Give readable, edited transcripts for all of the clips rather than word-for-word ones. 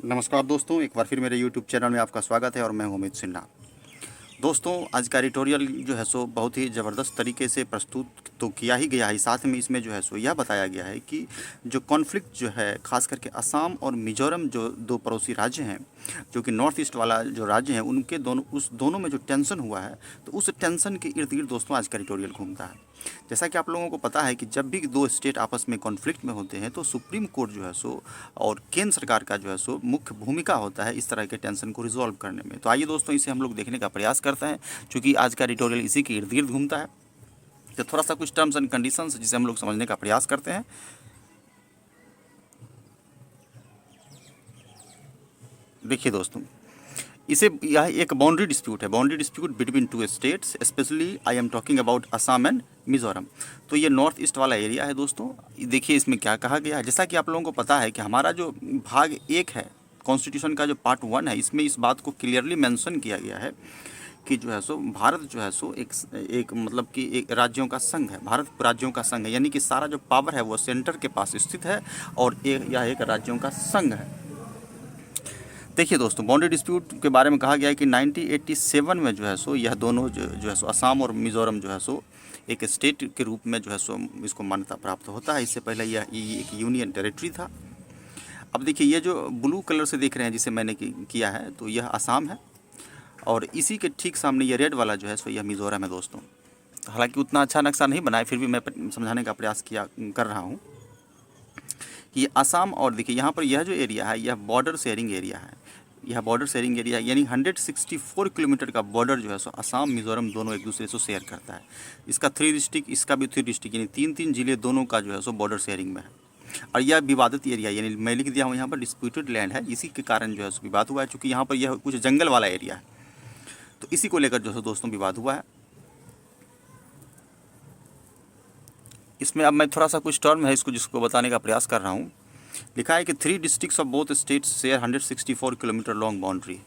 नमस्कार दोस्तों, एक बार फिर मेरे YouTube चैनल में आपका स्वागत है और मैं हूं अमित सिन्हा। दोस्तों, आज का एडिटोरियल जो है सो बहुत ही ज़बरदस्त तरीके से प्रस्तुत तो किया ही गया है। साथ में इसमें जो है सो यह बताया गया है कि जो कॉन्फ्लिक्ट जो है ख़ास करके असम और मिज़ोरम जो दो पड़ोसी राज्य हैं, जो कि नॉर्थ ईस्ट वाला जो राज्य हैं, उनके दोनों में जो टेंशन हुआ है, तो उस टेंशन के इर्द गिर्द दोस्तों आज का एडिटोरियल घूमता है। जैसा कि आप लोगों को पता है कि जब भी दो स्टेट आपस में कॉन्फ्लिक्ट में होते हैं तो सुप्रीम कोर्ट जो है सो और केंद्र सरकार का जो है सो मुख्य भूमिका होता है इस तरह के टेंशन को रिजॉल्व करने में। तो आइए दोस्तों, इसे हम लोग देखने का प्रयास करते हैं, क्योंकि आज का एडिटोरियल इसी के इर्द गिर्द घूमता है। तो थोड़ा सा कुछ टर्म्स एंड कंडीशंस जिसे हम लोग समझने का प्रयास करते हैं। देखिए दोस्तों, इसे यह एक बाउंड्री डिस्प्यूट है, boundary dispute between two states, specially I am talking about Assam and Mizoram. तो ये नॉर्थ ईस्ट वाला एरिया है दोस्तों। देखिए इसमें क्या कहा गया है। जैसा कि आप लोगों को पता है कि हमारा जो भाग 1 है कॉन्स्टिट्यूशन का, जो पार्ट 1 है, इसमें इस बात को क्लियरली मेंशन किया गया है कि जो है सो भारत जो है सो एक मतलब कि एक राज्यों का संघ है, भारत राज्यों का संघ है, यानी कि सारा जो पावर है वो सेंटर के पास स्थित है और यह एक राज्यों का संघ है। देखिए दोस्तों, बाउंड्री डिस्प्यूट के बारे में कहा गया है कि 1987 में जो है सो यह दोनों जो है सो असम और मिज़ोरम जो है सो एक स्टेट के रूप में जो है सो इसको मान्यता प्राप्त होता है। इससे पहले यह एक यूनियन टेरिटरी था। अब देखिए, ये जो ब्लू कलर से देख रहे हैं जिसे मैंने किया है, तो यह असम है और इसी के ठीक सामने ये रेड वाला जो है सो यह मिज़ोरम है दोस्तों। हालांकि उतना अच्छा नक्शा नहीं बनाया, फिर भी मैं समझाने का प्रयास कर रहा हूँ कि असम और देखिए यहाँ पर यह जो एरिया है यह बॉर्डर शेयरिंग एरिया है। यह बॉर्डर शेयरिंग एरिया यानी 164 किलोमीटर का बॉर्डर जो है सो असम मिज़ोरम दोनों एक दूसरे से शेयर करता है। इसका 3 डिस्ट्रिक्ट, इसका भी 3 डिस्ट्रिक्ट, यानी 3 जिले दोनों का जो है सो बॉर्डर शेयरिंग में है। और यह विवादित एरिया, यानी मैं लिख दिया हूँ यहाँ पर डिस्प्यूटेड लैंड है, इसी के कारण जो है सो विवाद हुआ है। चूँकि यहाँ पर यह कुछ जंगल वाला एरिया है, तो इसी को लेकर जो है दोस्तों विवाद हुआ है। इसमें अब मैं थोड़ा सा कुछ टर्म है इसको जिसको बताने का प्रयास कर रहा हूँ। लिखा है कि 3 districts of both states share 164 kilometre long boundary,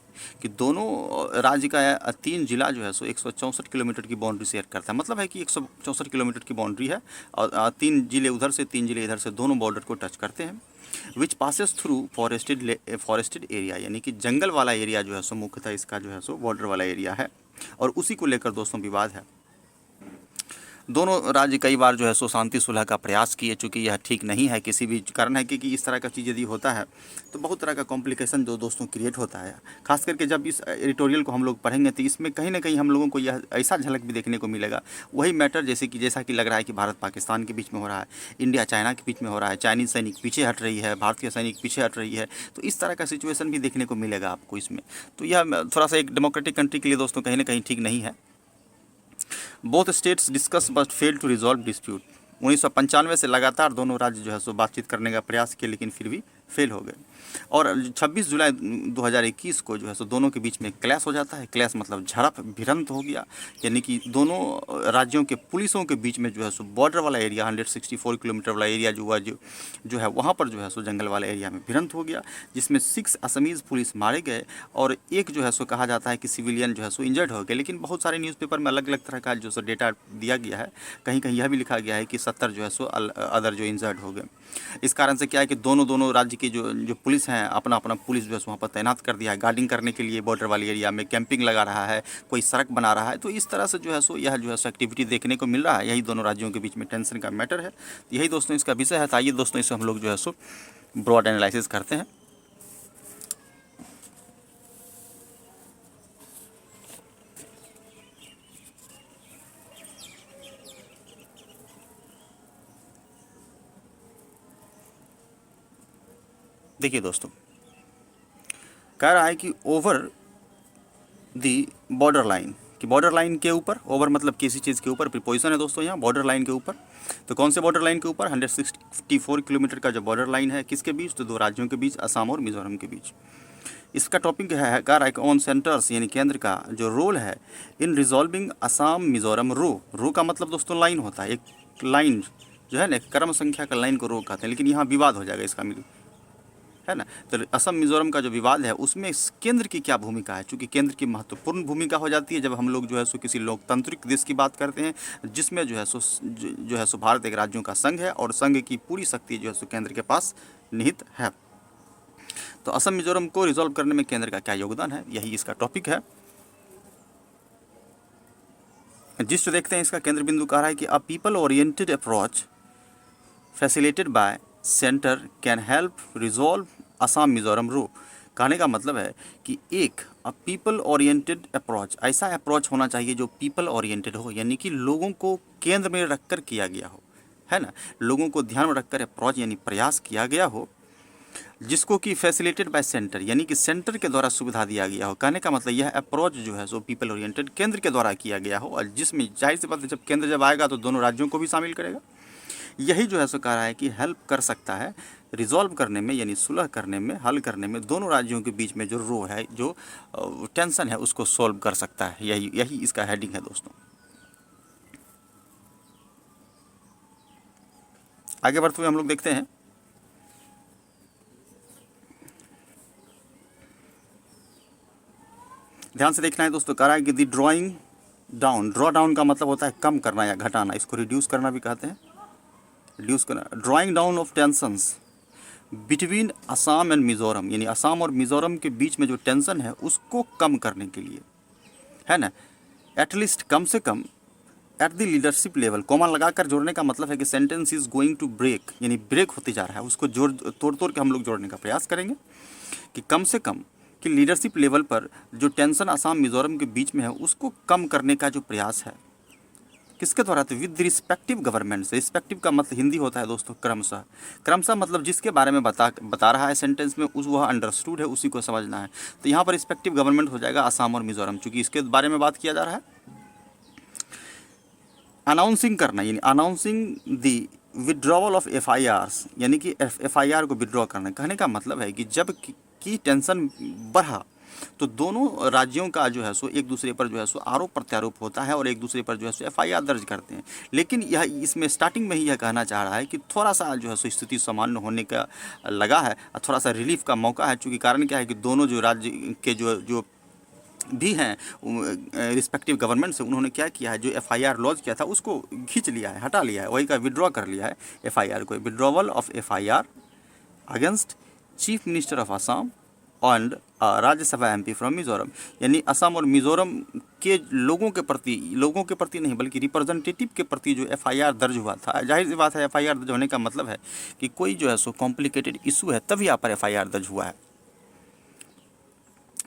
कि दोनों राज्य का 3 जिला जो है सो 164 किलोमीटर की बाउंड्री शेयर करता है। मतलब है कि 164 किलोमीटर की बाउंड्री है और 3 जिले उधर से 3 जिले इधर से, दोनों बॉर्डर को टच करते हैं। विच पासेस थ्रू फॉरेस्टेड एरिया, यानी कि जंगल वाला एरिया जो है सो मुख्यतः इसका जो है सो बॉर्डर वाला एरिया है और उसी को लेकर दोस्तों विवाद है। दोनों राज्य कई बार जो है सो शांति सुलह का प्रयास किए, चूँकि यह ठीक नहीं है किसी भी कारण है कि इस तरह का चीज़ यदि होता है तो बहुत तरह का कॉम्प्लिकेशन जो दोस्तों क्रिएट होता है। खास करके जब इस एडिटोरियल को हम लोग पढ़ेंगे तो इसमें कहीं ना कहीं हम लोगों को यह ऐसा झलक भी देखने को मिलेगा, वही मैटर जैसा कि लग रहा है कि भारत पाकिस्तान के बीच में हो रहा है, इंडिया चाइना के बीच में हो रहा है, चाइनीज़ सैनिक पीछे हट रही है, भारतीय सैनिक पीछे हट रही है, तो इस तरह का सिचुएशन भी देखने को मिलेगा आपको इसमें। तो यह थोड़ा सा एक डेमोक्रेटिक कंट्री के लिए दोस्तों कहीं ना कहीं ठीक नहीं है। Both states discuss but fail to resolve dispute. 1995 से लगातार दोनों राज्य जो है सो बातचीत करने का प्रयास किए, लेकिन फिर भी फेल हो गए। और 26 जुलाई 2021 को जो है सो दोनों के बीच में क्लैश हो जाता है। क्लैश मतलब झड़प, भिड़ंत हो गया, यानी कि दोनों राज्यों के पुलिसों के बीच में जो है सो बॉर्डर वाला एरिया 164 किलोमीटर वाला एरिया जो है वहाँ पर जो है सो जंगल वाले एरिया में भिड़ंत हो गया, जिसमें 6 असमीज़ पुलिस मारे गए और एक जो है सो कहा जाता है कि सिविलियन जो है सो इंजर्ड हो गए। लेकिन बहुत सारे न्यूज़पेपर में अलग अलग तरह का जो सो डेटा दिया गया है, कहीं कहीं यह भी लिखा गया है कि 70 जो है सो अदर जो इंजर्ड हो गए। इस कारण से क्या है कि दोनों राज्य की जो पुलिस हैं अपना अपना पुलिस जो है वहाँ पर तैनात कर दिया है गार्डिंग करने के लिए। बॉर्डर वाली एरिया में कैंपिंग लगा रहा है, कोई सड़क बना रहा है। तो इस तरह से जो है सो यह जो है सो एक्टिविटी देखने को मिल रहा है। यही दोनों राज्यों के बीच में टेंशन का मैटर है। यही दोस्तों इसका विषय है। तो आइए दोस्तों इसे हम लोग जो है सो ब्रॉड एनालिसिस करते हैं। देखिए दोस्तों, कह रहा है कि ओवर दी बॉर्डर लाइन, कि बॉर्डर लाइन के ऊपर, ओवर मतलब किसी चीज़ के ऊपर, प्रीपोजिशन है दोस्तों यहाँ बॉर्डर लाइन के ऊपर। तो कौन से बॉर्डर लाइन के ऊपर? 164 किलोमीटर का जो बॉर्डर लाइन है किसके बीच? तो दो राज्यों के बीच, असम और मिजोरम के बीच। इसका टॉपिक है कह रहा है कि ऑन सेंटर्स, यानी केंद्र का जो रोल है इन रिजॉल्विंग असम मिजोरम रो का मतलब दोस्तों लाइन होता है, एक लाइन जो है ना, क्रम संख्या का लाइन को रो कहते हैं। लेकिन यहाँ विवाद हो जाएगा इसका, है ना। तो असम मिजोरम का जो विवाद है उसमें केंद्र की क्या भूमिका है? चूँकि केंद्र की महत्वपूर्ण भूमिका हो जाती है जब हम लोग जो है सो किसी लोकतांत्रिक देश की बात करते हैं, जिसमें जो है सो भारत एक राज्यों का संघ है और संघ की पूरी शक्ति जो है सो केंद्र के पास निहित है। तो असम मिजोरम को रिजॉल्व करने में केंद्र का क्या योगदान है, यही इसका टॉपिक है। जिस देखते हैं इसका केंद्र बिंदु कह रहा है कि a people oriented approach facilitated by centre can help resolve Assam Mizoram row. कहने का मतलब है कि एक पीपल ओरिएंटेड अप्रोच, ऐसा अप्रोच होना चाहिए जो पीपल ओरिएंटेड हो, यानी कि लोगों को केंद्र में रखकर किया गया हो, है ना, लोगों को ध्यान में रखकर अप्रोच यानी प्रयास किया गया हो, जिसको कि फैसिलिटेड बाय सेंटर यानी कि सेंटर के द्वारा सुविधा दिया गया हो। कहने का मतलब यह अप्रोच जो है सो पीपल ओरिएंटेड केंद्र के द्वारा किया गया हो, और जिसमें जाहिर सी बात है जब केंद्र जब आएगा तो दोनों राज्यों को भी शामिल करेगा। यही जो है सो कह रहा है कि हेल्प कर सकता है रिजॉल्व करने में, यानी सुलह करने में, हल करने में, दोनों राज्यों के बीच में जो रो है, जो टेंशन है, उसको सॉल्व कर सकता है। यही इसका हेडिंग है दोस्तों। आगे बढ़ते हुए हम लोग देखते हैं ध्यान से देखना है दोस्तों। कह रहा है कि दी ड्रॉइंग डाउन, ड्रॉ डाउन का मतलब होता है कम करना या घटाना, इसको रिड्यूस करना भी कहते हैं, रिड्यूस करना। Drawing down of tensions between Assam and Mizoram, यानी असम और मिज़ोरम के बीच में जो टेंशन है उसको कम करने के लिए, है ना, एटलीस्ट कम से कम at the leadership level, comma लगाकर जोड़ने का मतलब है कि sentence is going to break, यानी ब्रेक होते जा रहा है, उसको तोड़ के हम लोग जोड़ने का प्रयास करेंगे कि कम से कम कि लीडरशिप लेवल पर जो टेंशन असम मिज़ोरम के बीच में है उसको कम करने का जो प्रयास है, किसके द्वारा, तो विद रिस्पेक्टिव गवर्नमेंट से। रिस्पेक्टिव का मतलब हिंदी होता है दोस्तों क्रमशः, क्रमशः मतलब जिसके बारे में बता रहा है सेंटेंस में उस वह अंडरस्टूड है, उसी को समझना है। तो यहाँ पर रिस्पेक्टिव गवर्नमेंट हो जाएगा असम और मिज़ोरम, चूँकि इसके बारे में बात किया जा रहा है। अनाउंसिंग करना यानी announcing the withdrawal of FIRs, यानी कि FIR को विड्रॉ करना। कहने का मतलब है कि जब की टेंशन बढ़ा तो दोनों राज्यों का जो है सो एक दूसरे पर जो है सो आरोप प्रत्यारोप होता है और एक दूसरे पर जो है सो FIR दर्ज करते हैं। लेकिन यह इसमें स्टार्टिंग में ही यह कहना चाह रहा है कि थोड़ा सा जो है सो स्थिति सामान्य होने का लगा है, थोड़ा सा रिलीफ का मौका है। चूँकि कारण क्या है कि दोनों जो राज्य के जो भी हैं रिस्पेक्टिव गवर्नमेंट से, उन्होंने क्या किया है, जो FIR लॉन्च किया था उसको खींच लिया है, हटा लिया है, वही का विड्रॉ कर लिया है FIR को। Withdrawal of FIR against chief minister of Assam and Rajya Sabha MP from Mizoram, यानी असम और मिज़ोरम के लोगों के प्रति नहीं बल्कि रिप्रेजेंटेटिव के प्रति जो FIR दर्ज हुआ था। जाहिर सी बात है FIR दर्ज होने का मतलब है कि कोई जो है सो कॉम्प्लिकेटेड इशू है तभी यहाँ पर FIR दर्ज हुआ है,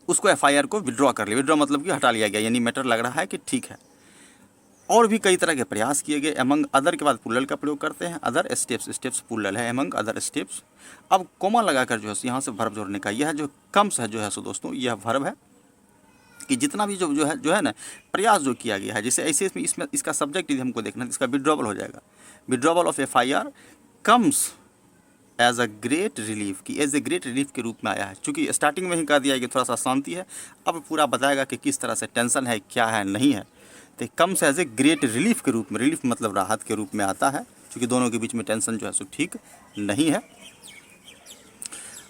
उसको FIR को विड्रॉ कर लिया। विड्रॉ मतलब कि हटा लिया गया, यानी मैटर लग रहा है कि ठीक है। और भी कई तरह के प्रयास किए गए, एमंग अदर के बाद पुल्लल का प्रयोग करते हैं, अदर स्टेप्स पुल्लल है, एमंग अदर स्टेप्स। अब कोमा लगाकर जो है यहाँ से वर्ब जोड़ने का, यह जो कम्स है जो है सो दोस्तों यह वर्ब है कि जितना भी जो है ना प्रयास जो किया गया है, जैसे ऐसे इसमें इसका सब्जेक्ट यदि हमको देखना है, इसका विड्रॉवल हो जाएगा। Withdrawal of FIR comes as a great relief, कि एज ए ग्रेट रिलीफ के रूप में आया है। चूँकि स्टार्टिंग में ही कह दिया कि थोड़ा सा शांति है, अब पूरा बताएगा कि किस तरह से टेंशन है, क्या है, नहीं है। तो comes as a great relief के रूप में, रिलीफ मतलब राहत के रूप में आता है, क्योंकि दोनों के बीच में टेंशन जो है सो ठीक नहीं है।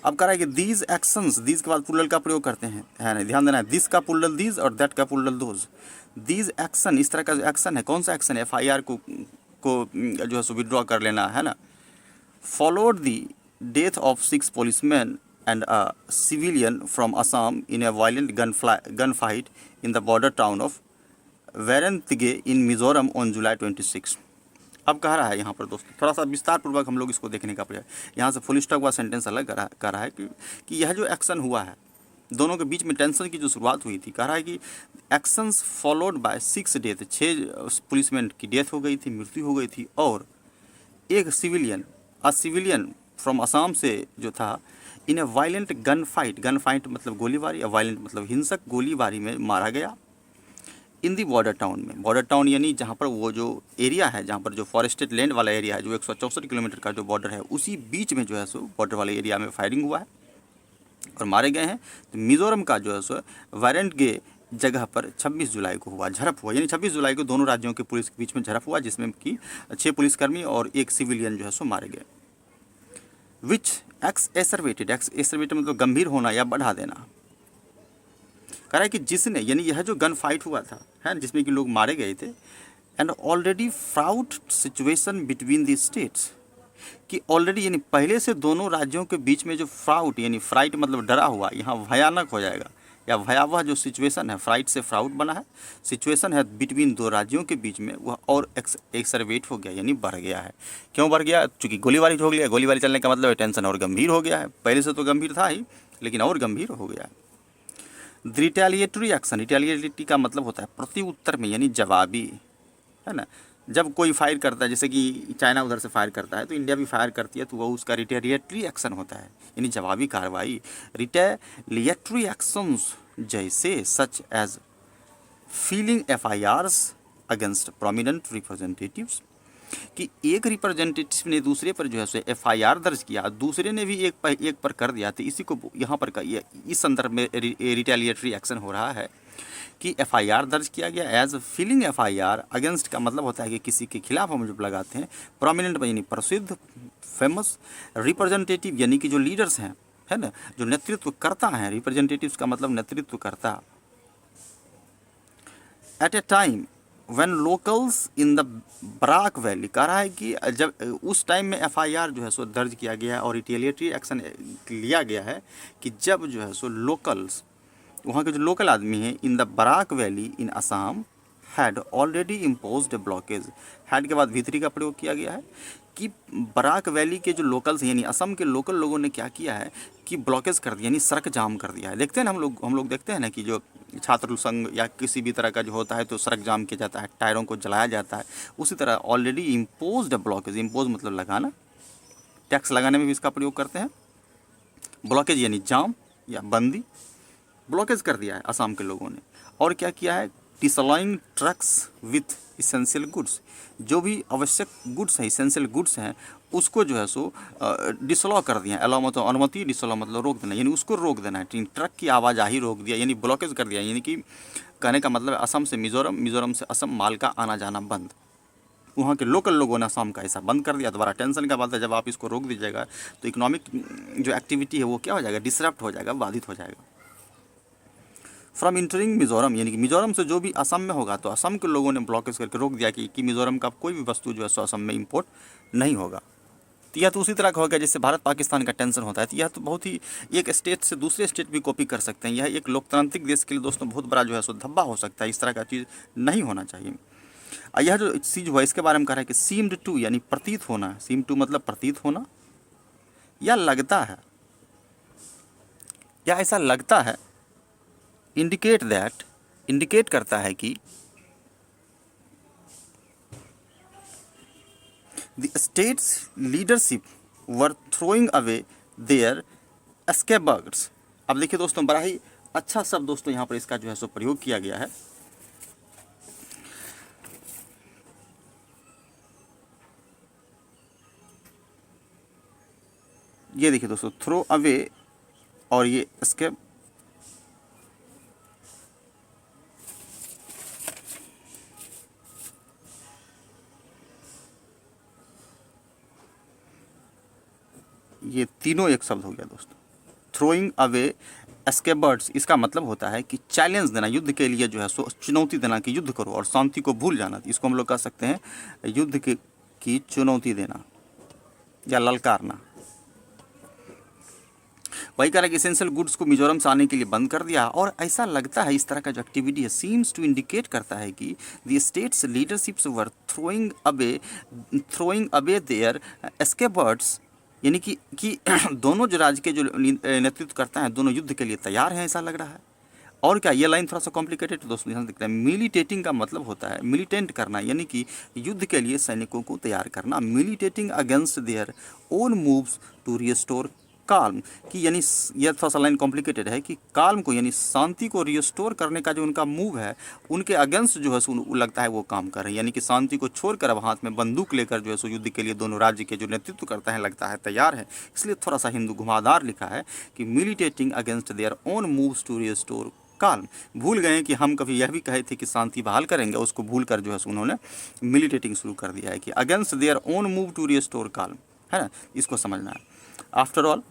अब कह रहा है कि दीज एक्शंस, दीज के बाद पुल्लल का प्रयोग करते हैं, है ना, ध्यान देना है, दिस का पुल्लल दीज और दैट का पुल्लल दोज। दीज एक्शन, इस तरह का जो एक्शन है, कौन सा एक्शन है, FIR को जो है सो विड्रॉ कर लेना, है ना। Followed the death of 6 policemen and a civilian from Assam in a violent gunfight in the border town of Warantige in Mizoram on July 26। अब कह रहा है यहाँ पर दोस्तों, थोड़ा सा विस्तार पूर्वक हम लोग इसको देखने का प्रयास, यहाँ से फुल स्टॉप का सेंटेंस अलग कह रहा है कि यह जो एक्शन हुआ है, दोनों के बीच में टेंशन की जो शुरुआत हुई थी, कह रहा है कि actions followed by 6 death, 6 policeman की डेथ हो गई थी, मृत्यु हो गई थी, और एक सिविलियन फ्रॉम असम से जो था इन ए वायलेंट गन फाइट मतलब गोलीबारी, या वायलेंट मतलब हिंसक गोलीबारी में मारा गया। इन दी बॉर्डर टाउन में, बॉर्डर टाउन यानी जहाँ पर वो जो एरिया है, जहाँ पर जो फॉरेस्टेड लैंड वाला एरिया है, जो 164 किलोमीटर का जो बॉर्डर है, उसी बीच में जो है सो बॉर्डर वाले एरिया में फायरिंग हुआ है और मारे गए हैं। तो मिज़ोरम का जो है सो वारंगे जगह पर 26 जुलाई को हुआ, झड़प हुआ, यानी 26 जुलाई को दोनों राज्यों के पुलिस के बीच में झड़प हुआ, जिसमें कि 6 पुलिसकर्मी और एक सिविलियन जो है सो मारे गए। विच एक्सएसरवेटेड मतलब गंभीर होना या बढ़ा देना। कह रहा है कि जिसने, यानी यह जो गन फाइट हुआ था, है, जिसमें कि लोग मारे गए थे, and already Froude situation between the states, कि ऑलरेडी यानी पहले से दोनों राज्यों के बीच में जो फ्राउट यानी फ्राइट मतलब डरा हुआ, यहाँ भयानक हो जाएगा या भयावह जो सिचुएशन है, फ्राइट से फ्राउट बना है, सिचुएशन है बिटवीन दो राज्यों के बीच में, वह और एक्सरवेट हो गया यानी बढ़ गया है। क्यों बढ़ गया? चूँकि गोलीबारी हो गया, गोलीबारी चलने का मतलब है टेंशन और गंभीर हो गया है, पहले से तो गंभीर था ही लेकिन और गंभीर हो गया है। रिटेलिएटरी एक्शन, रिटेलिएटरी का मतलब होता है प्रति उत्तर में यानी जवाबी, है ना। जब कोई फायर करता है, जैसे कि चाइना उधर से फायर करता है तो इंडिया भी फायर करती है, तो वो उसका रिटेलिएटरी एक्शन होता है यानी जवाबी कार्रवाई। रिटेलिएटरी एक्शंस जैसे such as filing FIRs against prominent representatives, कि एक रिप्रेजेंटेटिव ने दूसरे पर जो है सो FIR दर्ज किया, दूसरे ने भी एक पर कर दिया, तो इसी को यहाँ पर इस संदर्भ में रिटेलिएटरी एक्शन हो रहा है कि FIR दर्ज किया गया। एज फीलिंग FIR अगेंस्ट का मतलब होता है कि किसी के खिलाफ हम जब लगाते हैं, प्रोमिनेंट यानी प्रसिद्ध फेमस, रिप्रेजेंटेटिव यानी कि जो लीडर्स हैं, है ना, जो नेतृत्व करता है, रिप्रेजेंटेटिव्स का मतलब नेतृत्व करता। At a time when locals in the Barak valley, कह रहा है कि जब उस टाइम में FIR जो है सो दर्ज किया गया है और रिटेलिएटरी एक्शन लिया गया है कि जब जो है सो लोकल्स, वहाँ के जो लोकल आदमी हैं, in the Barak valley in Assam had already imposed blockade, had के बाद भीतरी का प्रयोग किया गया है कि बराक वैली के जो लोकल्स यानी असम के लोकल लोगों ने क्या किया है कि ब्लॉकेज कर दिया यानी सड़क जाम कर दिया है। देखते हैं ना हम लोग देखते हैं ना कि जो छात्र संघ या किसी भी तरह का जो होता है तो सड़क जाम किया जाता है, टायरों को जलाया जाता है, उसी तरह ऑलरेडी इम्पोज्ड ब्लॉकेज, इम्पोज मतलब लगाना, टैक्स लगाने में भी इसका प्रयोग करते हैं। ब्लॉकेज यानी जाम या बंदी, ब्लॉकेज कर दिया है असम के लोगों ने। और क्या किया है? डिसअलाइंग ट्रक्स विथ इसेंशियल गुड्स, जो भी आवश्यक गुड्स हैं, इसेंशियल गुड्स हैं, उसको जो है सो डिसअलाउ कर दिया। अलाउ मतलब अनुमति, डिसअलाउ मतलब रोक देना, यानी उसको रोक देना है, ट्रक की आवाजाही रोक दिया यानी ब्लॉकेज कर दिया। यानी कि कहने का मतलब असम से मिजोरम, मिजोरम से असम माल का आना जाना बंद। वहाँ के लोकल लोगों ने असम का ऐसा बंद कर दिया। दोबारा टेंशन का बात है, जब आप इसको रोक दीजिएगा तो इकोनॉमिक जो एक्टिविटी है वो क्या हो जाएगा? डिसरप्ट हो जाएगा, बाधित हो जाएगा। फ्रॉम इंटरिंग मिजोरम, यानी कि मिजोरम से जो भी असम में होगा तो असम के लोगों ने ब्लॉकेज करके रोक दिया कि मिजोरम का कोई भी वस्तु जो है सो असम में इंपोर्ट नहीं होगा। तो यह तो उसी तरह का होगा जैसे भारत पाकिस्तान का टेंशन होता है। तो यह तो बहुत ही एक स्टेट से दूसरे स्टेट भी कॉपी कर सकते हैं। यह एक लोकतांत्रिक देश के लिए दोस्तों बहुत बड़ा जो है सो धब्बा हो सकता है। इस तरह का चीज़ नहीं होना चाहिए। यह जो चीज़ हुआ इसके बारे में कह रहा है कि सीम्ड टू यानी प्रतीत होना, सीम टू मतलब प्रतीत होना या लगता है या ऐसा लगता है, इंडिकेट दैट, इंडिकेट करता है कि the states leadership were throwing away their scabbards. अब देखिए दोस्तों, बड़ा ही अच्छा शब्द दोस्तों यहाँ पर इसका जो है सो प्रयोग किया गया है। ये देखिए दोस्तों, थ्रो अवे और ये स्कैब, ये तीनों एक शब्द हो गया दोस्तों। थ्रोइंग अवे स्कैबर्ड्स, इसका मतलब होता है कि चैलेंज देना, युद्ध के लिए जो है सो चुनौती देना कि युद्ध करो और शांति को भूल जाना। इसको हम लोग कह सकते हैं युद्ध की चुनौती देना या ललकारना। वही कह रहा है कि इसेंशियल गुड्स को मिजोरम से आने के लिए बंद कर दिया। और ऐसा लगता है इस तरह का जो एक्टिविटी है सीम्स टू इंडिकेट करता है कि the states leaderships were throwing away their scabbards, यानी कि दोनों जो राज्य के जो नेतृत्व करता है दोनों युद्ध के लिए तैयार हैं, ऐसा लग रहा है। और क्या, ये लाइन थोड़ा सा कॉम्प्लिकेटेड दोस्तों ध्यान दिखता है। मिलिटेटिंग का मतलब होता है मिलिटेंट करना, यानी कि युद्ध के लिए सैनिकों को तैयार करना। Militating against their own moves to restore calm, कि यानी यह थोड़ा सा लाइन कॉम्प्लिकेटेड है कि काल्म को यानी शांति को रिस्टोर करने का जो उनका मूव है, उनके अगेंस्ट जो है सो लगता है वो काम कर रहे हैं। यानी कि शांति को छोड़कर अब हाथ में बंदूक लेकर जो है सो युद्ध के लिए दोनों राज्य के जो नेतृत्व करता है लगता है तैयार है। इसलिए थोड़ा सा हिंदू घुमावदार लिखा है कि militating against their own moves to restore calm. भूल गए कि हम कभी यह भी कहे थे कि शांति बहाल करेंगे, उसको भूल कर जो है उन्होंने मिलिटेटिंग शुरू कर दिया है कि against their own move to restore calm, है ना, इसको समझना है। After all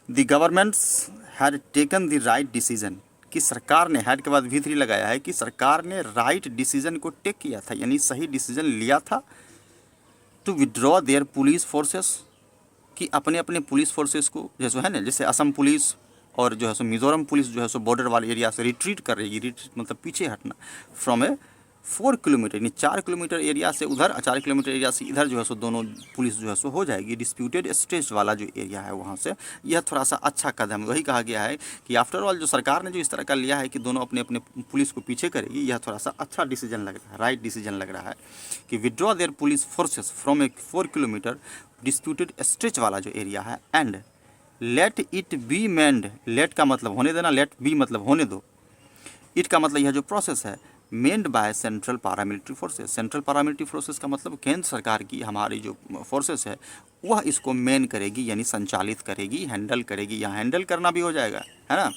the governments had taken the right decision, कि सरकार ने, हैड के बाद V3 लगाया है कि सरकार ने राइट डिसीजन को टेक किया था, यानी सही डिसीजन लिया था to withdraw their police forces, कि अपने अपने पुलिस फोर्सेस को जैसे है ना, जैसे असम पुलिस और जो है सो मिजोरम पुलिस जो है सो बॉर्डर वाले एरिया से रिट्रीट कर रही है, रिट्रीट मतलब पीछे हटना, फ्रॉम ए 4 किलोमीटर, यानी 4 किलोमीटर एरिया से उधर, 4 किलोमीटर एरिया से इधर जो है सो दोनों पुलिस जो है सो हो जाएगी। डिस्प्यूटेड स्टेट वाला जो एरिया है वहाँ से, यह थोड़ा सा अच्छा कदम, वही कहा गया है कि आफ्टर ऑल जो सरकार ने जो इस तरह का लिया है कि दोनों अपने अपने पुलिस को पीछे करेगी, यह थोड़ा सा अच्छा डिसीजन लग रहा है, राइट डिसीजन लग रहा है कि withdraw their police forces from a 4 kilometre disputed stretch वाला जो एरिया है, and let it be mend, let का मतलब होने देना, लेट बी मतलब होने दो, इट का मतलब यह जो प्रोसेस है made by central paramilitary forces, central paramilitary forces का मतलब केंद्र सरकार की हमारी जो फोर्सेस है वह इसको मेन करेगी, यानी संचालित करेगी, हैंडल करेगी, यहाँ हैंडल करना भी हो जाएगा, है ना।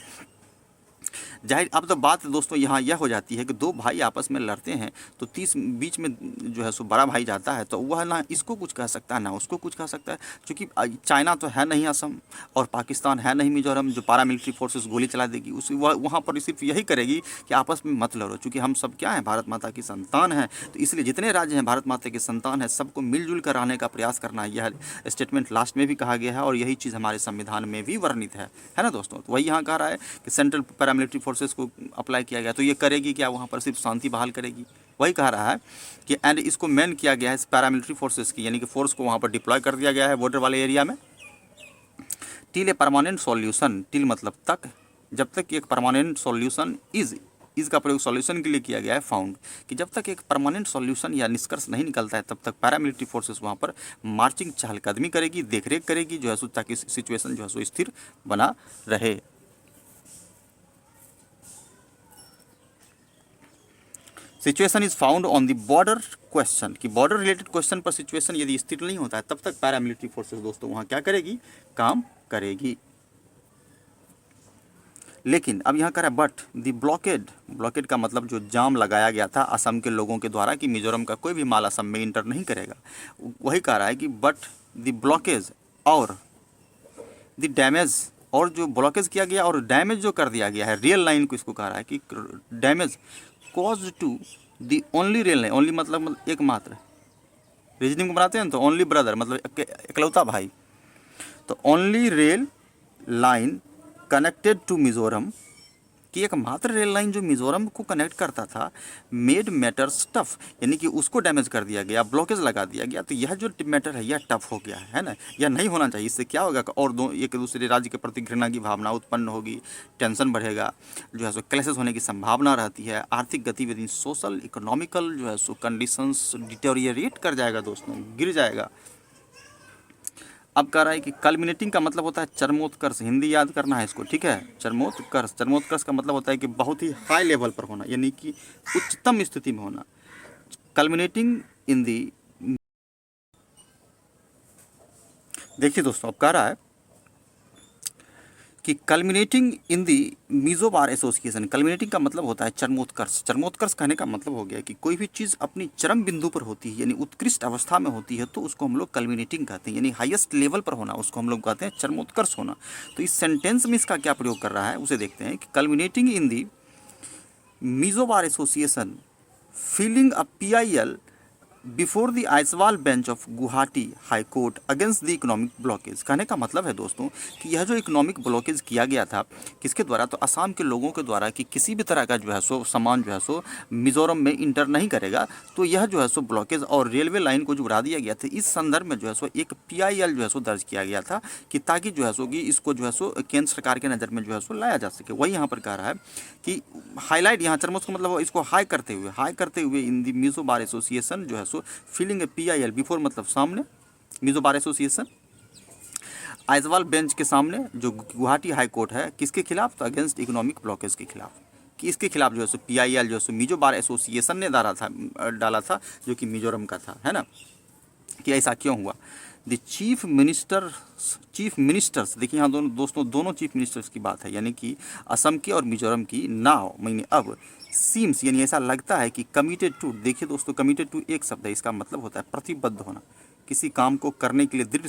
जाहिर अब तो बात दोस्तों यहाँ यह हो जाती है कि दो भाई आपस में लड़ते हैं तो बीच में जो है सो बड़ा भाई जाता है तो वह ना इसको कुछ कह सकता है ना उसको कुछ कह सकता है, क्योंकि चाइना तो है नहीं असम और पाकिस्तान है नहीं मिजोरम जो पारामिलिट्री फोर्सेस गोली चला देगी, उस वहाँ पर सिर्फ यही करेगी कि आपस में मत लड़ो, चूँकि हम सब क्या हैं, भारत माता की संतान हैं, तो इसलिए जितने राज्य हैं भारत माता की संतान है, सबको मिलजुल कर रहने का प्रयास करना, यह स्टेटमेंट लास्ट में भी कहा गया है और यही चीज़ हमारे संविधान में भी वर्णित है ना दोस्तों। तो वही यहाँ कह रहा है कि सेंट्रल पैरामिलिट्री फोर्सेस को अप्लाई किया गया, तो ये करेगी क्या, वहाँ पर सिर्फ शांति बहाल करेगी, वही कह रहा है कि एंड इसको मेन किया गया है पैरामिलिट्री फोर्सेस की, यानी कि फोर्स को वहाँ पर डिप्लॉय कर दिया गया है बॉर्डर वाले एरिया में, till a permanent solution, till मतलब तक, जब तक एक परमानेंट सॉल्यूशन इज का प्रयोग सॉल्यूशन के लिए किया गया है, फाउंड, कि जब तक एक परमानेंट सॉल्यूशन या निष्कर्ष नहीं निकलता है तब तक पैरामिलिट्री फोर्सेस वहाँ पर मार्चिंग चहलकदमी करेगी, देखरेख करेगी जो है सो, ताकि सिचुएशन जो है सो स्थिर बना रहे। Situation is found on the border question, कि बॉर्डर रिलेटेड क्वेश्चन पर सिचुएशन यदि स्थिर नहीं होता है तब तक पैरामिलिट्री फोर्सेस दोस्तों वहाँ क्या करेगी, काम करेगी। लेकिन अब यहाँ कह रहा है बट द ब्लॉकेड, ब्लॉकेड का मतलब जो जाम लगाया गया था असम के लोगों के द्वारा कि मिजोरम का कोई भी माल असम में इंटर नहीं करेगा, वही कह रहा है कि बट द ब्लॉकेज और द डैमेज, और जो ब्लॉकेज किया गया और डैमेज जो कर दिया गया है रेल लाइन को, इसको कह रहा है कि damage cause to the only rail line, only मतलब एकमात्र, रीजनिंग को बनाते हैं तो ओनली ब्रदर मतलब इकलौता भाई, तो only rail line connected to Mizoram, कि एकमात्र रेल लाइन जो मिजोरम को कनेक्ट करता था, मेड मैटर्स टफ, यानी कि उसको डैमेज कर दिया गया, ब्लॉकेज लगा दिया गया, तो यह जो मैटर है यह टफ हो गया है ना, यह नहीं होना चाहिए। इससे क्या होगा और एक दूसरे राज्य के प्रति घृणा की भावना उत्पन्न होगी, टेंशन बढ़ेगा, जो है सो क्लैशेस होने की संभावना रहती है, आर्थिक गतिविधि सोशल इकोनॉमिकल जो है सो कंडीशंस डिटेरियरेट कर जाएगा दोस्तों, गिर जाएगा। अब कह रहा है कि कल्मिनेटिंग का मतलब होता है चरमोत्कर्ष, हिंदी याद करना है इसको, ठीक है। चरमोत्कर्ष, चरमोत्कर्ष का मतलब होता है कि बहुत ही हाई लेवल पर होना, यानी कि उच्चतम स्थिति में होना। कल्मिनेटिंग इन दी, देखिए दोस्तों अब कह रहा है कि कल्मिनेटिंग इन दी मिजो बार एसोसिएशन, कल्मिनेटिंग का मतलब होता है चरमोत्कर्ष। चरमोत्कर्ष कहने का मतलब हो गया कि कोई भी चीज़ अपनी चरम बिंदु पर होती है, यानी उत्कृष्ट अवस्था में होती है, तो उसको हम लोग कल्मिनेटिंग कहते हैं, यानी हाईएस्ट लेवल पर होना, उसको हम लोग कहते हैं चरमोत्कर्ष होना। तो इस सेंटेंस में इसका क्या प्रयोग कर रहा है उसे देखते हैं कि culminating in the Mizo bar association feeling a PIL before the Aizawl bench of Guwahati high court against the economic blockage. कहने का मतलब है दोस्तों कि यह जो इकोनॉमिक ब्लॉकेज किया गया था किसके द्वारा, तो असम के लोगों के द्वारा, कि किसी भी तरह का जो है सो सामान जो है सो मिजोरम में इंटर नहीं करेगा, तो यह जो है सो ब्लॉकेज और रेलवे लाइन को जो उड़ा दिया गया था, इस संदर्भ में जो है सो एक PIL जो है सो दर्ज किया गया था, कि ताकि जो है सो कि इसको जो है सो केंद्र सरकार के नज़र में जो है सो लाया जा सके। वही यहाँ पर कह रहा है कि हाईलाइट, यहाँ चरमोस का मतलब इसको हाई करते हुए इन दी मिजो बार एसोसिएशन जो है सो फीलिंग ए PIL बिफोर मतलब सामने, Mizo bar association Aizawl bench के सामने जो गुवाहाटी हाई कोर्ट है, किसके खिलाफ, तो अगेंस्ट इकोनॉमिक ब्लॉकेज के खिलाफ, कि इसके खिलाफ जो है सो PIL जो है सो मिजो बार एसोसिएशन ने डाला था जो कि मिजोरम का था, है ना। कि ऐसा क्यों हुआ। द चीफ मिनिस्टर्स, देखिए यहाँ दोनों चीफ मिनिस्टर्स की बात है, यानी कि असम की और मिजोरम की, नाउ मैंने अब, सीम्स यानी ऐसा लगता है कि कमिटेड टू, देखिए दोस्तों कमिटेड टू एक शब्द है, इसका मतलब होता है प्रतिबद्ध होना, किसी काम को करने के लिए दृढ़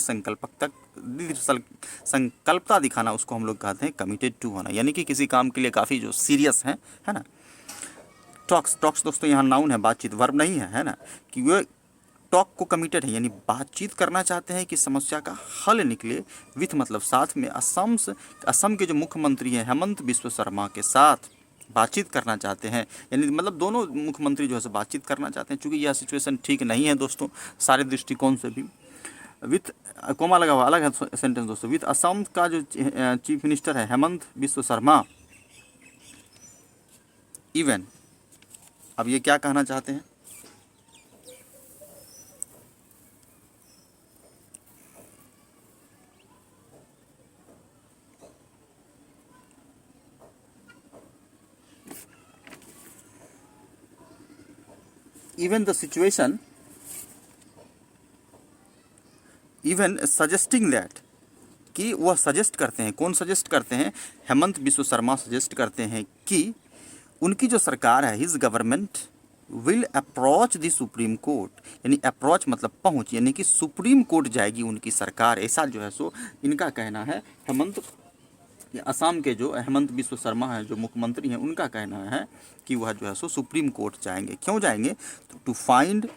संकल्पता दिखाना, उसको हम लोग कहते हैं कमिटेड टू होना, यानी कि किसी काम के लिए काफ़ी जो सीरियस है ना। टॉक्स दोस्तों यहाँ नाउन है, बातचीत, वर्ब नहीं है ना, कि वे टॉक को कमिटेड है, यानी बातचीत करना चाहते हैं कि समस्या का हल निकले। विथ मतलब साथ में, असम के जो मुख्यमंत्री हैं हेमंत बिस्व शर्मा के साथ बातचीत करना चाहते हैं, यानी मतलब दोनों मुख्यमंत्री जो है सो बातचीत करना चाहते हैं। चूँकि यह सिचुएशन ठीक नहीं है दोस्तों सारे दृष्टिकोण से भी। विथ कोमा लगा हुआ अलग है सेंटेंस दोस्तों। विथ असम का जो चीफ मिनिस्टर है हेमंत बिस्व शर्मा इवन, अब ये क्या कहना चाहते हैं, even the situation, even suggesting that, कि वह सजेस्ट करते हैं, कौन सजेस्ट करते हैं, हेमंत बिस्व शर्मा सजेस्ट करते हैं कि उनकी जो सरकार है his government will approach the supreme court, यानी अप्रोच मतलब पहुंच, यानी कि सुप्रीम कोर्ट जाएगी उनकी सरकार, ऐसा जो है सो इनका कहना है। असम के जो हेमंत बिस्व शर्मा हैं जो मुख्यमंत्री हैं उनका कहना है कि वह जो है सो सुप्रीम कोर्ट जाएंगे। क्यों जाएंगे, to find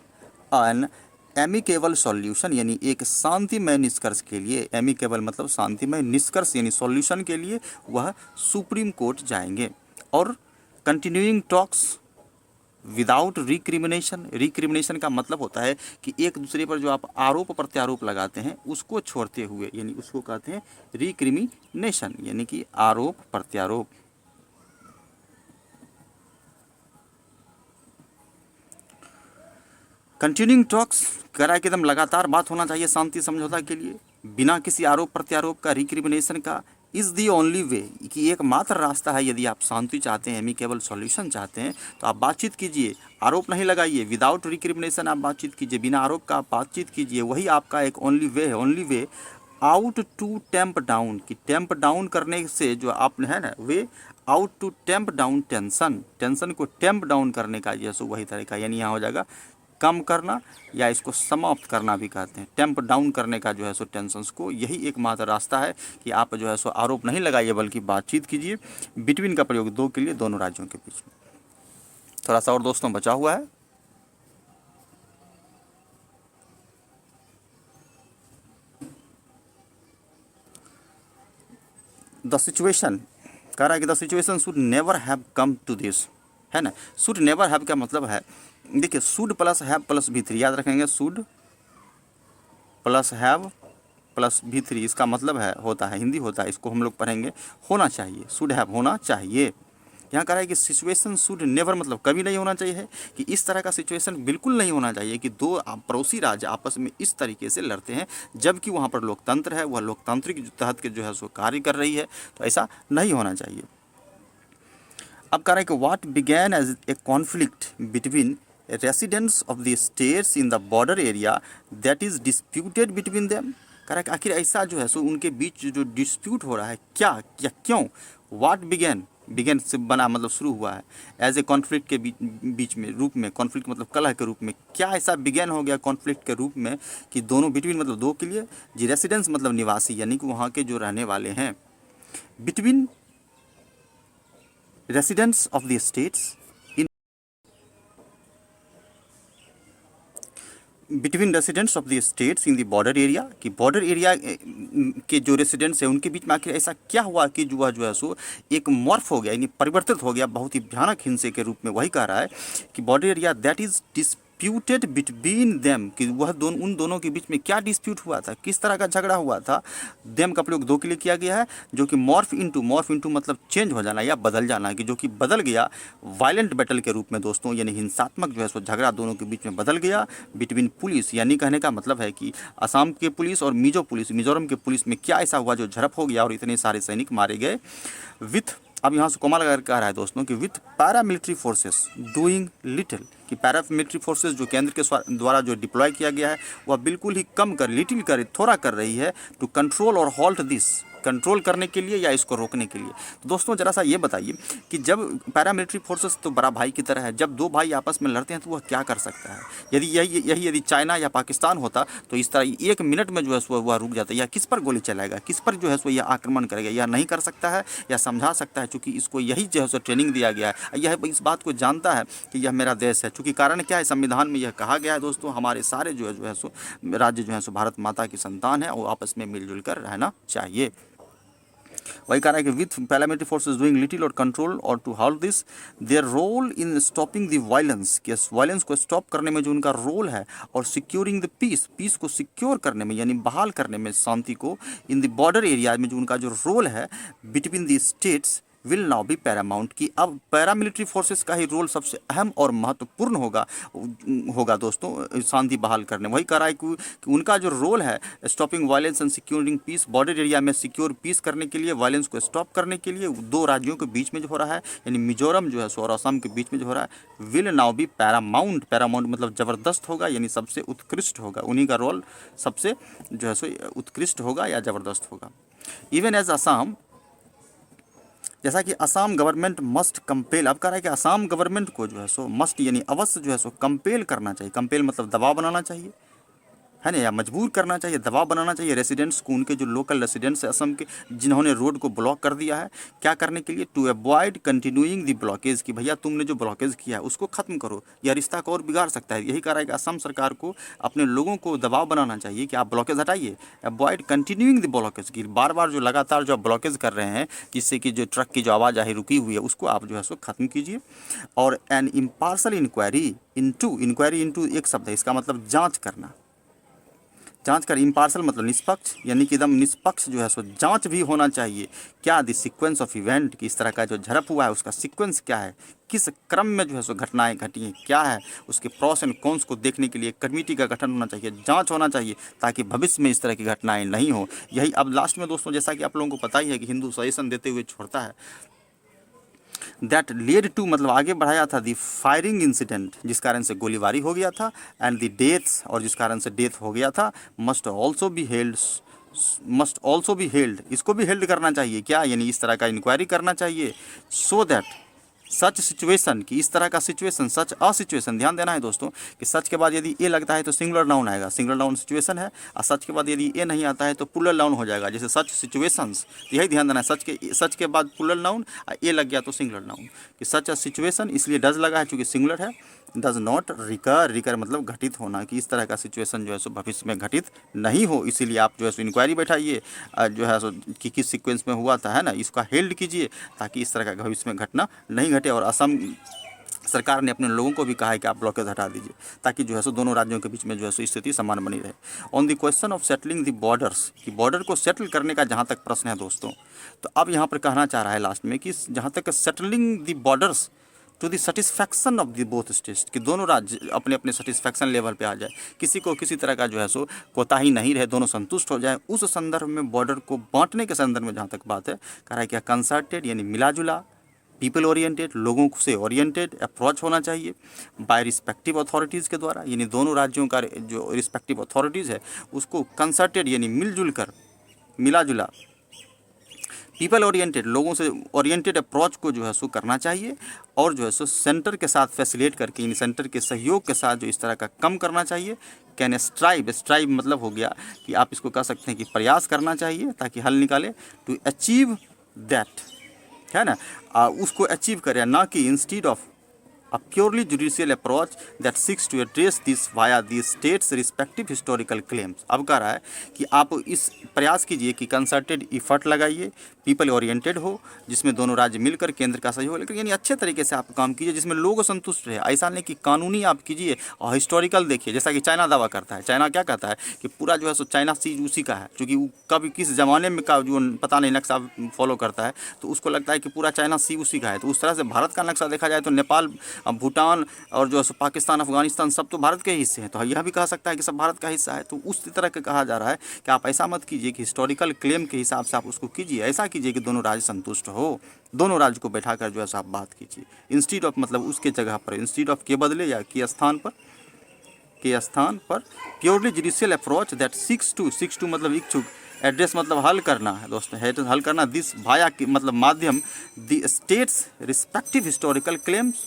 an amicable solution, यानी एक शांतिमय निष्कर्ष के लिए। एमिकेबल मतलब शांतिमय, निष्कर्ष यानी सॉल्यूशन के लिए वह सुप्रीम कोर्ट जाएंगे। और कंटिन्यूइंग टॉक्स विदाउट रिक्रिमिनेशन, रिक्रिमिनेशन का मतलब होता है कि एक दूसरे पर जो आप आरोप प्रत्यारोप लगाते हैं उसको छोड़ते हुए, यानी उसको कहते हैं रिक्रिमिनेशन, यानी कि आरोप प्रत्यारोप। कंटिन्यूइंग टॉक्स कह रहा है कि एकदम लगातार बात होना चाहिए शांति समझौता के लिए, बिना किसी आरोप प्रत्यारोप का, रिक्रिमिनेशन का। इज़ दी ओनली वे, कि एकमात्र रास्ता है यदि आप शांति चाहते हैं, एमिकेबल सॉल्यूशन चाहते हैं तो आप बातचीत कीजिए, आरोप नहीं लगाइए। विदाउट रिक्रिमिनेशन आप बातचीत कीजिए, बिना आरोप का आप बातचीत कीजिए, वही आपका एक ओनली वे है। Only way out to tamp down, कि टेम्प डाउन करने से जो आप है ना, way out to tamp down tension, tension को टेम्प डाउन करने का जो है वही तरीका, यानी यहाँ हो जाएगा कम करना, या इसको समाप्त करना भी कहते हैं। टेम्प डाउन करने का जो है सो टेंशन्स को, यही एकमात्र रास्ता है कि आप जो है सो आरोप नहीं लगाइए बल्कि बातचीत कीजिए। बिटवीन का प्रयोग दो के लिए, दोनों राज्यों के बीच में। थोड़ा सा और दोस्तों बचा हुआ है। द सिचुएशन कह रहा है कि the situation should never have come to this, है ना। शुड नेवर हैव का मतलब है, देखिए should plus have plus V3 याद रखेंगे, should plus have plus V3 इसका मतलब है होता है, हिंदी होता है, इसको हम लोग पढ़ेंगे होना चाहिए, शुड हैव होना चाहिए। यहाँ कह रहा है कि सिचुएशन शुड नेवर मतलब कभी नहीं होना चाहिए, कि इस तरह का सिचुएशन बिल्कुल नहीं होना चाहिए कि दो पड़ोसी राज्य आपस में इस तरीके से लड़ते हैं जबकि वहाँ पर लोकतंत्र है, वह लोकतांत्रिक तहत के जो है सो कार्य कर रही है, तो ऐसा नहीं होना चाहिए। अब कह रहा है कि what began as a conflict between residents of the states in the border area that is disputed between them, कह रहा है कि आखिर ऐसा जो है सो उनके बीच जो डिस्प्यूट हो रहा है क्या या क्यों। व्हाट बिगैन, बिगेन से बना मतलब शुरू हुआ है, एज ए कॉन्फ्लिक्ट के बीच में, रूप में, कॉन्फ्लिक्ट मतलब कलह के रूप में, क्या ऐसा बिगेन हो गया कॉन्फ्लिक्ट के रूप में कि दोनों बिटवीन मतलब दो के लिए, जी रेसिडेंस मतलब निवासी यानी कि वहाँ के जो रहने वाले हैं, between residents of the states in, between residents of the states in the border area, कि बॉर्डर एरिया के जो रेसिडेंट्स हैं उनके बीच में आखिर ऐसा क्या हुआ कि जो है सो एक मॉर्फ हो गया, यानी परिवर्तित हो गया बहुत ही भयानक हिंसे के रूप में। वही कह रहा है कि border area that is disputed between them, कि वह उन दोनों के बीच में क्या डिस्प्यूट हुआ था, किस तरह का झगड़ा हुआ था। देम का प्रयोग दो के लिए किया गया है, जो कि मॉर्फ इनटू मतलब चेंज हो जाना या बदल जाना, कि जो कि बदल गया वायलेंट बैटल के रूप में दोस्तों, यानी हिंसात्मक जो है सो झगड़ा दोनों के बीच में बदल गया। बिटवीन पुलिस, यानी कहने का मतलब है कि असम के पुलिस और मिजोरम के पुलिस में क्या ऐसा हुआ जो झड़प हो गया और इतने सारे सैनिक मारे गए। विथ, अब यहाँ से कोमा लगा कह रहा है दोस्तों कि with paramilitary forces doing little, कि पैरामिलिट्री फोर्सेस जो केंद्र के द्वारा जो डिप्लॉय किया गया है वह बिल्कुल ही कम कर, लिटिल कर, थोड़ा कर रही है, टू कंट्रोल और हॉल्ट दिस, कंट्रोल करने के लिए या इसको रोकने के लिए। तो दोस्तों ज़रा सा ये बताइए कि जब पैरामिलिट्री फोर्सेस तो बड़ा भाई की तरह है, जब दो भाई आपस में लड़ते हैं तो वह क्या कर सकता है। यदि यही यदि चाइना या पाकिस्तान होता तो इस तरह 1 मिनट में जो है सो वह रुक जाता, या किस पर गोली चलाएगा, किस पर जो है सो यह आक्रमण करेगा, यह नहीं कर सकता है या समझा सकता है, चूँकि इसको यही जो है सो ट्रेनिंग दिया गया है। यह इस बात को जानता है कि यह मेरा देश है, चूँकि कारण क्या है, संविधान में यह कहा गया है दोस्तों, हमारे सारे जो है सो राज्य जो है सो भारत माता की संतान है और आपस में मिलजुल कर रहना चाहिए। वही कह रहा है कि with paramilitary forces doing little और कंट्रोल और to halt this their role in stopping the violence, कि वायलेंस को स्टॉप करने में जो उनका रोल है, और सिक्योरिंग द पीस, पीस को सिक्योर करने में यानी बहाल करने में, शांति को, इन द बॉर्डर एरिया में जो उनका जो रोल है between the states will now be paramount, कि अब पैरामिलिट्री फोर्सेस का ही रोल सबसे अहम और महत्वपूर्ण होगा दोस्तों शांति बहाल करने। वही कह रहा है कि उनका जो रोल है stopping violence and securing peace, border area में सिक्योर पीस करने के लिए, वायलेंस को स्टॉप करने के लिए, दो राज्यों के बीच में जो हो रहा है यानी मिजोरम जो है सो और असम के बीच में जो हो रहा है, will now be paramount. Paramount मतलब ज़बरदस्त होगा यानी सबसे उत्कृष्ट होगा, उन्हीं का रोल सबसे जो है सो उत्कृष्ट होगा या ज़बरदस्त होगा। इवन एज असम, जैसा कि असम गवर्नमेंट मस्ट कंपेल, अब कह रहा है कि असम गवर्नमेंट को जो है सो मस्ट यानी अवश्य जो है सो कंपेल करना चाहिए, कंपेल मतलब दबाव बनाना चाहिए, है ना, या मजबूर करना चाहिए, दबाव बनाना चाहिए रेसिडेंट्स को, उनके जो लोकल रेसिडेंट्स असम के जिन्होंने रोड को ब्लॉक कर दिया है, क्या करने के लिए, to avoid continuing the blockade, कि भैया तुमने जो ब्लॉकेज किया है उसको खत्म करो, यह रिश्ता को और बिगाड़ सकता है। यही कह रहा है कि असम सरकार को अपने लोगों को दबाव बनाना चाहिए कि आप ब्लॉकेज हटाइए, अवॉइड कंटिन्यूइंग द ब्लॉकेज, की बार बार जो लगातार जो ब्लॉकेज कर रहे हैं जिससे कि जो ट्रक की जो आवाजाही रुकी हुई है उसको आप जो है सो खत्म कीजिए। और एन इम्पार्शल इंक्वायरी इनटू एक शब्द है, इसका मतलब जाँच करना, जांच कर, इम्पार्शल मतलब निष्पक्ष, यानी कि एकदम निष्पक्ष जो है सो जांच भी होना चाहिए। क्या द सीक्वेंस ऑफ इवेंट, कि इस तरह का जो झड़प हुआ है उसका सीक्वेंस क्या है, किस क्रम में जो है सो घटनाएं घटी हैं, क्या है उसके प्रॉस एंड कॉन्स को देखने के लिए कमेटी का गठन होना चाहिए, जांच होना चाहिए, ताकि भविष्य में इस तरह की घटनाएं नहीं हो। यही अब लास्ट में दोस्तों, जैसा कि आप लोगों को पता ही है कि हिंदू सजेशन देते हुए छोड़ता है, दैट लेड टू मतलब आगे बढ़ाया था दी फायरिंग इंसिडेंट, जिस कारण से गोलीबारी हो गया था, एंड दी डेथ्स, और जिस कारण से डेथ हो गया था, मस्ट ऑल्सो बी हेल्ड, इसको भी हेल्ड करना चाहिए, क्या यानी इस तरह का इंक्वायरी करना चाहिए, सो दैट सच सिचुएशन, कि इस तरह का सिचुएशन, सच अ सिचुएशन, ध्यान देना है दोस्तों कि सच के बाद यदि ए लगता है तो सिंगुलर नाउन आएगा, सिंगुलर नाउन सिचुएशन है, और सच के बाद यदि ए नहीं आता है तो प्लूरल नाउन हो जाएगा, जैसे सच सिचुएशंस, यही ध्यान देना है, सच के बाद प्लूरल नाउन, ए लग गया तो सिंगुलर नाउन, कि सच अ सिचुएशन, इसलिए डज लगा है चूँकि सिंगुलर है, डज नॉट रिकर मतलब घटित होना, कि इस तरह का सिचुएशन जो है सो भविष्य में घटित नहीं हो, इसीलिए आप जो है सो इंक्वायरी बैठाइए जो है सो कि किस सीक्वेंस में हुआ था, है ना, इसका हेल्ड कीजिए ताकि इस तरह का भविष्य में घटना नहीं घटे। और असम सरकार ने अपने लोगों को भी कहा है कि आप ब्लॉकेज हटा दीजिए ताकि जो है सो दोनों राज्यों के बीच में जो है सो स्थिति समान बनी रहे। On the question of settling the borders, कि बॉर्डर को सेटल करने का जहाँ तक प्रश्न है दोस्तों, तो अब यहाँ पर कहना चाह रहा है लास्ट में कि जहाँ तक settling the borders to the satisfaction of the both states, कि दोनों राज्य अपने अपने सेटिस्फैक्शन लेवल पे आ जाए, किसी को किसी तरह का जो है सो कोताही नहीं रहे, दोनों संतुष्ट हो जाए, उस संदर्भ में बॉर्डर को बांटने के संदर्भ में जहाँ तक बात है, कह रहा है क्या कंसर्टेड यानी मिला जुला, पीपल ओरिएंटेड लोगों से ओरिएंटेड अप्रोच होना चाहिए, बाय रिस्पेक्टिव अथॉरिटीज़ के द्वारा, यानी दोनों राज्यों का जो रिस्पेक्टिव अथॉरिटीज़ है उसको कंसर्टेड यानी मिलजुल कर, मिला जुला, पीपल ओरिएंटेड लोगों से ओरिएंटेड अप्रोच को जो है सो करना चाहिए, और जो है सो सेंटर के साथ फैसिलिटेट करके, इन सेंटर के सहयोग के साथ जो इस तरह का कम करना चाहिए। कैन स्ट्राइव मतलब हो गया कि आप इसको कह सकते हैं कि प्रयास करना चाहिए ताकि हल निकाले, टू अचीव दैट, है ना, उसको अचीव करें, ना कि instead of a purely judicial approach that seeks to address this via the state's respective historical claims। अब कह रहा है कि आप इस प्रयास कीजिए कि कंसर्टेड इफर्ट लगाइए, पीपल ओरिएंटेड हो, जिसमें दोनों राज्य मिलकर केंद्र का सहयोग लेकर, यानी अच्छे तरीके से आप काम कीजिए जिसमें लोग संतुष्ट रहे। ऐसा नहीं कि कानूनी आप कीजिए और हिस्टोरिकल देखिए, जैसा कि चाइना दावा करता है। चाइना क्या कहता है कि पूरा जो है सो चाइना सी उसी का है, क्योंकि वो कभी किस ज़माने में का जो पता नहीं नक्शा फॉलो करता है, तो उसको लगता है कि पूरा चाइना सी उसी का है। तो उस तरह से भारत का नक्शा देखा जाए तो नेपाल, भूटान और जो है पाकिस्तान, अफगानिस्तान सब तो भारत के हिस्से हैं, तो यह भी कह सकता है कि सब भारत का हिस्सा है। तो उस तरह का कहा जा रहा है कि आप ऐसा मत कीजिए कि हिस्टोरिकल क्लेम के हिसाब से आप उसको कीजिए, ऐसा कीजिए कि दोनों राज्य संतुष्ट हो, दोनों राज्य को बैठाकर जो है आप बात कीजिए, इंस्टीड ऑफ मतलब उसके जगह पर, इंस्टीड ऑफ के बदले या के स्थान पर purely judicial approach that seeks to मतलब इच्छुक एड्रेस मतलब हल करना है दोस्तों, है तो हल करना। दिस भाया मतलब माध्यम, the states respective historical claims,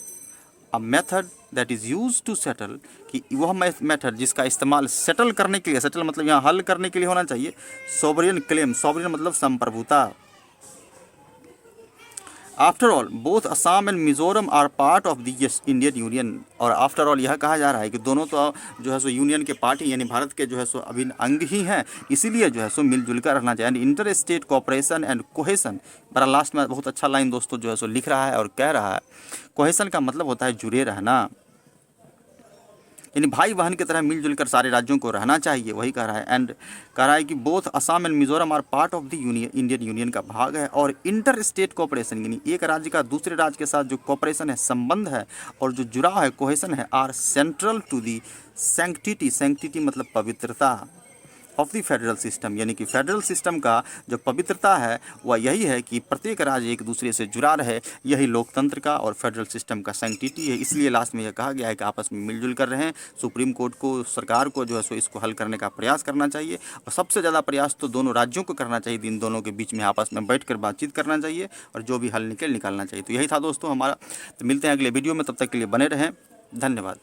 a method that is use to settle, कि वह मेथड जिसका इस्तेमाल सेटल करने के लिए, सेटल मतलब यहाँ हल करने के लिए होना चाहिए, सोवरियन क्लेम, सोवरियन मतलब संप्रभुता। After all both Assam and Mizoram are part of the Indian union, और आफ्टर ऑल यह कहा जा रहा है कि दोनों तो जो है सो यूनियन के पार्ट ही, यानी भारत के जो है सो अभिन्न अंग ही हैं, इसीलिए जो है सो मिलजुल कर रहना चाहिए। Inter state cooperation and cohesion, बड़ा लास्ट में बहुत अच्छा लाइन दोस्तों जो है सो लिख रहा है और कह रहा है, कोहेसन का मतलब होता है जुड़े रहना, यानी भाई बहन की तरह मिलजुल कर सारे राज्यों को रहना चाहिए, वही कह रहा है। एंड कह रहा है कि both Assam and Mizoram are part of the union, Indian union का भाग है। और इंटर स्टेट कोऑपरेशन, यानी एक राज्य का दूसरे राज्य के साथ जो कोऑपरेशन है, संबंध है और जो जुड़ाव है, कोहेसन है, are central to the sanctity, sanctity मतलब पवित्रता ऑफ द फेडरल सिस्टम, यानी कि फेडरल सिस्टम का जो पवित्रता है वह यही है कि प्रत्येक राज्य एक दूसरे से जुड़ा रहे, यही लोकतंत्र का और फेडरल सिस्टम का सैंक्टिटी है। इसलिए लास्ट में यह कहा गया है कि आपस में मिलजुल कर रहे हैं। सुप्रीम कोर्ट को, सरकार को जो है सो इसको हल करने का प्रयास करना चाहिए, और सबसे ज़्यादा प्रयास तो दोनों राज्यों को करना चाहिए, इन दोनों के बीच में आपस में बैठ कर बातचीत करना चाहिए और जो भी हल निकालना चाहिए। तो यही था दोस्तों हमारा, तो मिलते हैं अगले वीडियो में, तब तक के लिए बने रहें, धन्यवाद।